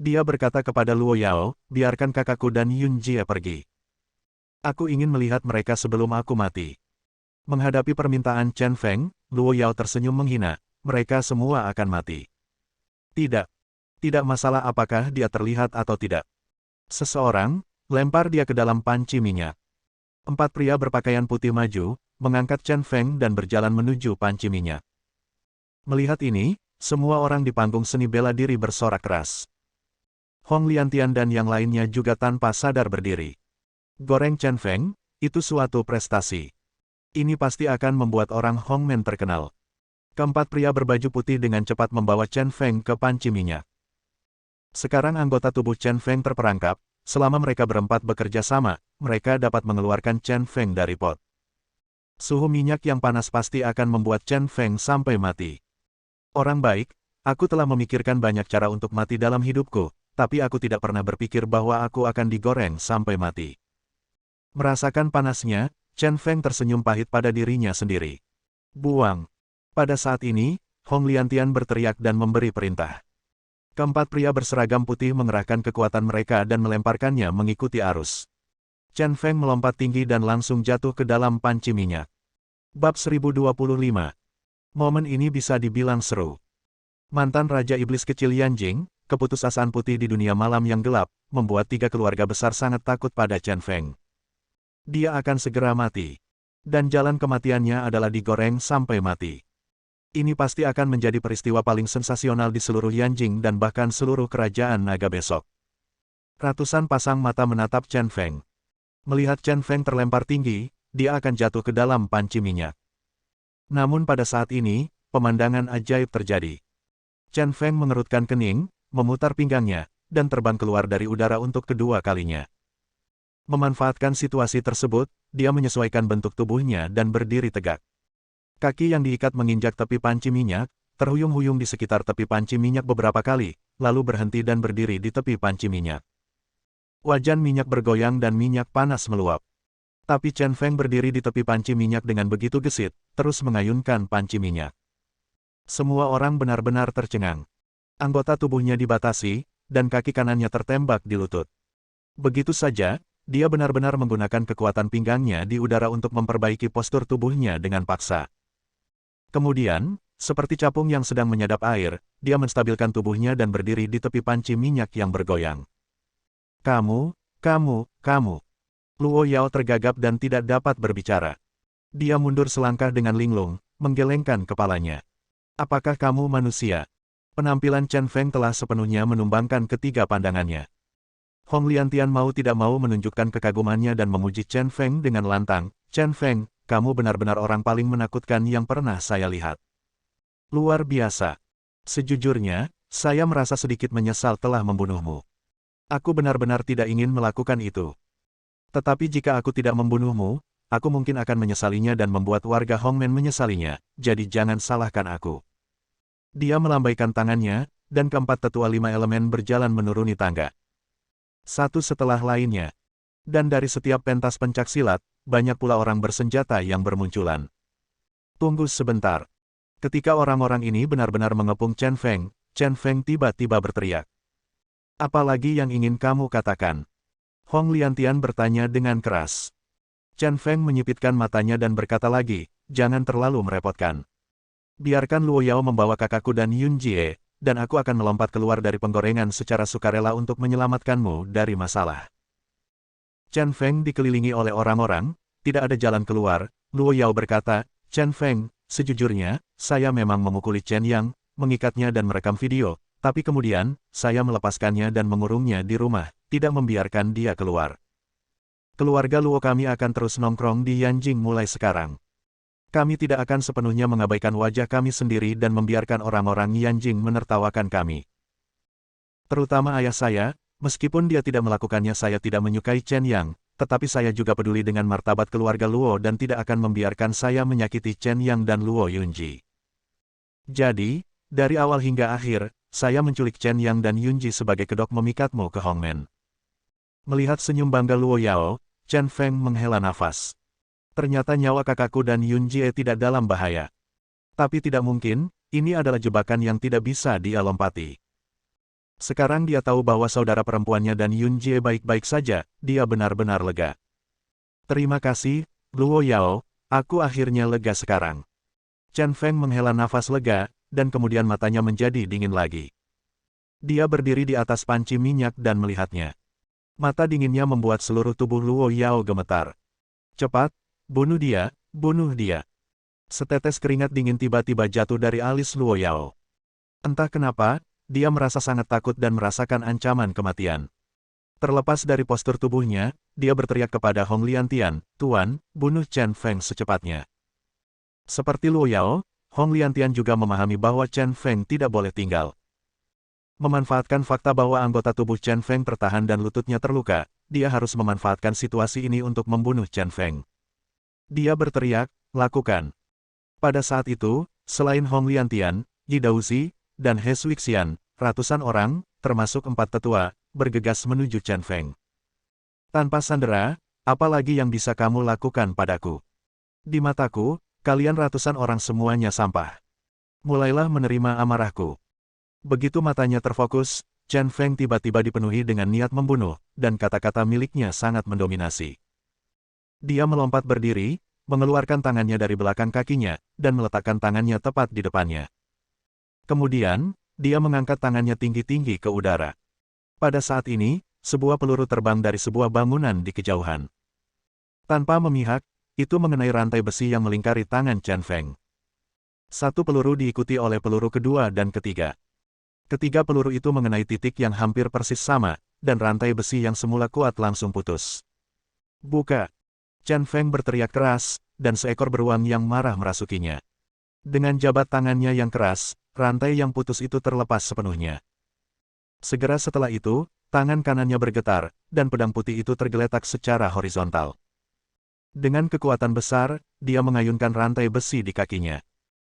Dia berkata kepada Luo Yao, biarkan kakakku dan Yun Jie pergi. Aku ingin melihat mereka sebelum aku mati. Menghadapi permintaan Chen Feng, Luo Yao tersenyum menghina, mereka semua akan mati. Tidak. Tidak masalah apakah dia terlihat atau tidak. Seseorang, lempar dia ke dalam panci minyak. 4 pria berpakaian putih maju, mengangkat Chen Feng dan berjalan menuju panci minyak. Melihat ini, semua orang di panggung seni bela diri bersorak keras. Hong Liantian dan yang lainnya juga tanpa sadar berdiri. Goreng Chen Feng, itu suatu prestasi. Ini pasti akan membuat orang Hongmen terkenal. Keempat pria berbaju putih dengan cepat membawa Chen Feng ke panci minyak. Sekarang anggota tubuh Chen Feng terperangkap, selama mereka berempat bekerja sama, mereka dapat mengeluarkan Chen Feng dari pot. Suhu minyak yang panas pasti akan membuat Chen Feng sampai mati. Orang baik, aku telah memikirkan banyak cara untuk mati dalam hidupku, tapi aku tidak pernah berpikir bahwa aku akan digoreng sampai mati. Merasakan panasnya, Chen Feng tersenyum pahit pada dirinya sendiri. Buang. Pada saat ini, Hong Liantian berteriak dan memberi perintah. Keempat pria berseragam putih mengerahkan kekuatan mereka dan melemparkannya mengikuti arus. Chen Feng melompat tinggi dan langsung jatuh ke dalam panci minyak. Bab 1025. Momen ini bisa dibilang seru. Mantan Raja Iblis Kecil Yanjing, keputusasaan putih di dunia malam yang gelap, membuat tiga keluarga besar sangat takut pada Chen Feng. Dia akan segera mati. Dan jalan kematiannya adalah digoreng sampai mati. Ini pasti akan menjadi peristiwa paling sensasional di seluruh Yanjing dan bahkan seluruh kerajaan naga besok. Ratusan pasang mata menatap Chen Feng. Melihat Chen Feng terlempar tinggi, dia akan jatuh ke dalam panci minyak. Namun pada saat ini, pemandangan ajaib terjadi. Chen Feng mengerutkan kening, memutar pinggangnya, dan terbang keluar dari udara untuk kedua kalinya. Memanfaatkan situasi tersebut, dia menyesuaikan bentuk tubuhnya dan berdiri tegak. Kaki yang diikat menginjak tepi panci minyak, terhuyung-huyung di sekitar tepi panci minyak beberapa kali, lalu berhenti dan berdiri di tepi panci minyak. Wajan minyak bergoyang dan minyak panas meluap. Tapi Chen Feng berdiri di tepi panci minyak dengan begitu gesit, terus mengayunkan panci minyak. Semua orang benar-benar tercengang. Anggota tubuhnya dibatasi, dan kaki kanannya tertembak di lutut. Begitu saja, dia benar-benar menggunakan kekuatan pinggangnya di udara untuk memperbaiki postur tubuhnya dengan paksa. Kemudian, seperti capung yang sedang menyadap air, dia menstabilkan tubuhnya dan berdiri di tepi panci minyak yang bergoyang. Kamu. Luo Yao tergagap dan tidak dapat berbicara. Dia mundur selangkah dengan linglung, menggelengkan kepalanya. Apakah kamu manusia? Penampilan Chen Feng telah sepenuhnya menumbangkan ketiga pandangannya. Hong Liantian mau tidak mau menunjukkan kekagumannya dan memuji Chen Feng dengan lantang. Chen Feng, kamu benar-benar orang paling menakutkan yang pernah saya lihat. Luar biasa. Sejujurnya, saya merasa sedikit menyesal telah membunuhmu. Aku benar-benar tidak ingin melakukan itu. Tetapi jika aku tidak membunuhmu, aku mungkin akan menyesalinya dan membuat warga Hongmen menyesalinya, jadi jangan salahkan aku. Dia melambaikan tangannya, dan keempat tetua lima elemen berjalan menuruni tangga. Satu setelah lainnya. Dan dari setiap pentas pencaksilat, banyak pula orang bersenjata yang bermunculan. Tunggu sebentar. Ketika orang-orang ini benar-benar mengepung Chen Feng tiba-tiba berteriak. Apalagi yang ingin kamu katakan? Hong Liantian bertanya dengan keras. Chen Feng menyipitkan matanya dan berkata lagi, jangan terlalu merepotkan. Biarkan Luo Yao membawa kakakku dan Yun Jie, dan aku akan melompat keluar dari penggorengan secara sukarela untuk menyelamatkanmu dari masalah. Chen Feng dikelilingi oleh orang-orang, tidak ada jalan keluar. Luo Yao berkata, Chen Feng, sejujurnya, saya memang memukuli Chen Yang, mengikatnya dan merekam video, tapi kemudian, saya melepaskannya dan mengurungnya di rumah, tidak membiarkan dia keluar. Keluarga Luo kami akan terus nongkrong di Yanjing mulai sekarang. Kami tidak akan sepenuhnya mengabaikan wajah kami sendiri dan membiarkan orang-orang Yanjing menertawakan kami. Terutama ayah saya, meskipun dia tidak melakukannya saya tidak menyukai Chen Yang, tetapi saya juga peduli dengan martabat keluarga Luo dan tidak akan membiarkan saya menyakiti Chen Yang dan Luo Yunji. Jadi, dari awal hingga akhir, saya menculik Chen Yang dan Yunji sebagai kedok memikatmu ke Hongmen. Melihat senyum bangga Luo Yao, Chen Feng menghela nafas. Ternyata nyawa kakakku dan Yun Jie tidak dalam bahaya. Tapi tidak mungkin, ini adalah jebakan yang tidak bisa dia lompati. Sekarang dia tahu bahwa saudara perempuannya dan Yun Jie baik-baik saja, dia benar-benar lega. Terima kasih, Luo Yao, aku akhirnya lega sekarang. Chen Feng menghela nafas lega, dan kemudian matanya menjadi dingin lagi. Dia berdiri di atas panci minyak dan melihatnya. Mata dinginnya membuat seluruh tubuh Luo Yao gemetar. Cepat, bunuh dia, bunuh dia. Setetes keringat dingin tiba-tiba jatuh dari alis Luo Yao. Entah kenapa, dia merasa sangat takut dan merasakan ancaman kematian. Terlepas dari postur tubuhnya, dia berteriak kepada Hong Liantian, Tuan, bunuh Chen Feng secepatnya. Seperti Luo Yao, Hong Liantian juga memahami bahwa Chen Feng tidak boleh tinggal. Memanfaatkan fakta bahwa anggota tubuh Chen Feng tertahan dan lututnya terluka, dia harus memanfaatkan situasi ini untuk membunuh Chen Feng. Dia berteriak, lakukan. Pada saat itu, selain Hong Liantian, Yi Daozi, dan He Shuixian, ratusan orang, termasuk 4 tetua, bergegas menuju Chen Feng. Tanpa sandera, apa lagi yang bisa kamu lakukan padaku? Di mataku, kalian ratusan orang semuanya sampah. Mulailah menerima amarahku. Begitu matanya terfokus, Chen Feng tiba-tiba dipenuhi dengan niat membunuh, dan kata-kata miliknya sangat mendominasi. Dia melompat berdiri, mengeluarkan tangannya dari belakang kakinya, dan meletakkan tangannya tepat di depannya. Kemudian, dia mengangkat tangannya tinggi-tinggi ke udara. Pada saat ini, sebuah peluru terbang dari sebuah bangunan di kejauhan. Tanpa memihak, itu mengenai rantai besi yang melingkari tangan Chen Feng. Satu peluru diikuti oleh peluru kedua dan ketiga. Ketiga peluru itu mengenai titik yang hampir persis sama, dan rantai besi yang semula kuat langsung putus. Buka! Chen Feng berteriak keras, dan seekor beruang yang marah merasukinya. Dengan jabat tangannya yang keras, rantai yang putus itu terlepas sepenuhnya. Segera setelah itu, tangan kanannya bergetar, dan pedang putih itu tergeletak secara horizontal. Dengan kekuatan besar, dia mengayunkan rantai besi di kakinya.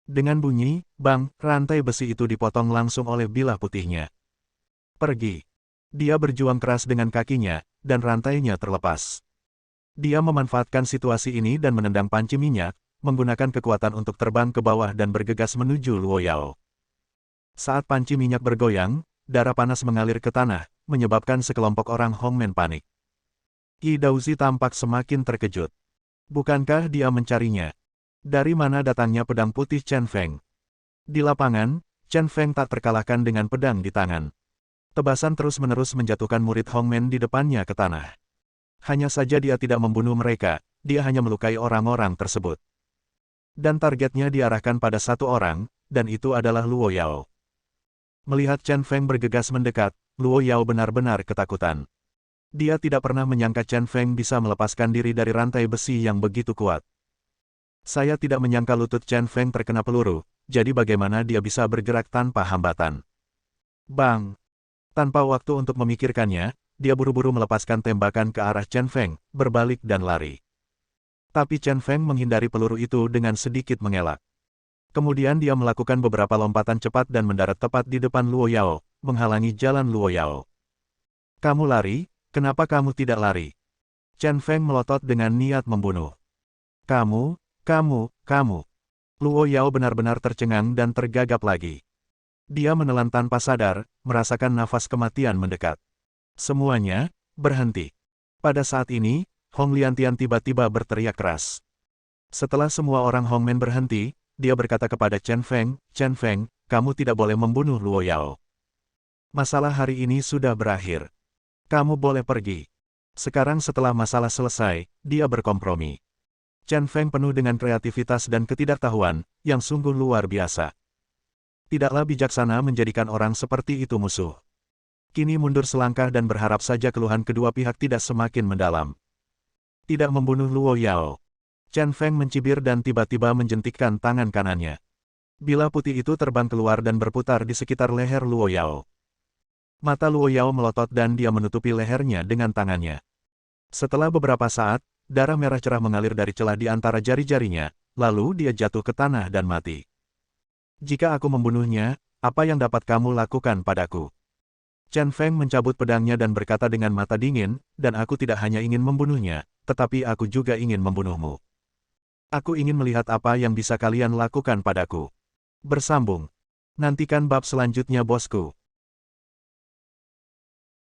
Dengan bunyi, bang, rantai besi itu dipotong langsung oleh bilah putihnya. Pergi. Dia berjuang keras dengan kakinya, dan rantainya terlepas. Dia memanfaatkan situasi ini dan menendang panci minyak, menggunakan kekuatan untuk terbang ke bawah dan bergegas menuju Luo Yao. Saat panci minyak bergoyang, darah panas mengalir ke tanah, menyebabkan sekelompok orang Hongmen panik. Qi Daozi tampak semakin terkejut. Bukankah dia mencarinya? Dari mana datangnya pedang putih Chen Feng? Di lapangan, Chen Feng tak terkalahkan dengan pedang di tangan. Tebasan terus-menerus menjatuhkan murid Hongmen di depannya ke tanah. Hanya saja dia tidak membunuh mereka, dia hanya melukai orang-orang tersebut. Dan targetnya diarahkan pada satu orang, dan itu adalah Luo Yao. Melihat Chen Feng bergegas mendekat, Luo Yao benar-benar ketakutan. Dia tidak pernah menyangka Chen Feng bisa melepaskan diri dari rantai besi yang begitu kuat. Saya tidak menyangka lutut Chen Feng terkena peluru, jadi bagaimana dia bisa bergerak tanpa hambatan? Bang! Tanpa waktu untuk memikirkannya, dia buru-buru melepaskan tembakan ke arah Chen Feng, berbalik dan lari. Tapi Chen Feng menghindari peluru itu dengan sedikit mengelak. Kemudian dia melakukan beberapa lompatan cepat dan mendarat tepat di depan Luo Yao, menghalangi jalan Luo Yao. Kamu lari, kenapa kamu tidak lari? Chen Feng melotot dengan niat membunuh. Kamu. Luo Yao benar-benar tercengang dan tergagap lagi. Dia menelan tanpa sadar, merasakan nafas kematian mendekat. Semuanya berhenti. Pada saat ini, Hong Liantian tiba-tiba berteriak keras. Setelah semua orang Hongmen berhenti, dia berkata kepada Chen Feng, kamu tidak boleh membunuh Luo Yao. Masalah hari ini sudah berakhir. Kamu boleh pergi. Sekarang setelah masalah selesai, dia berkompromi. Chen Feng penuh dengan kreativitas dan ketidaktahuan, yang sungguh luar biasa. Tidaklah bijaksana menjadikan orang seperti itu musuh. Kini mundur selangkah dan berharap saja keluhan kedua pihak tidak semakin mendalam. Tidak membunuh Luo Yao. Chen Feng mencibir dan tiba-tiba menjentikkan tangan kanannya. Bilah putih itu terbang keluar dan berputar di sekitar leher Luo Yao. Mata Luo Yao melotot dan dia menutupi lehernya dengan tangannya. Setelah beberapa saat, darah merah cerah mengalir dari celah di antara jari-jarinya, lalu dia jatuh ke tanah dan mati. Jika aku membunuhnya, apa yang dapat kamu lakukan padaku? Chen Feng mencabut pedangnya dan berkata dengan mata dingin, dan aku tidak hanya ingin membunuhnya, tetapi aku juga ingin membunuhmu. Aku ingin melihat apa yang bisa kalian lakukan padaku. Bersambung. Nantikan bab selanjutnya bosku.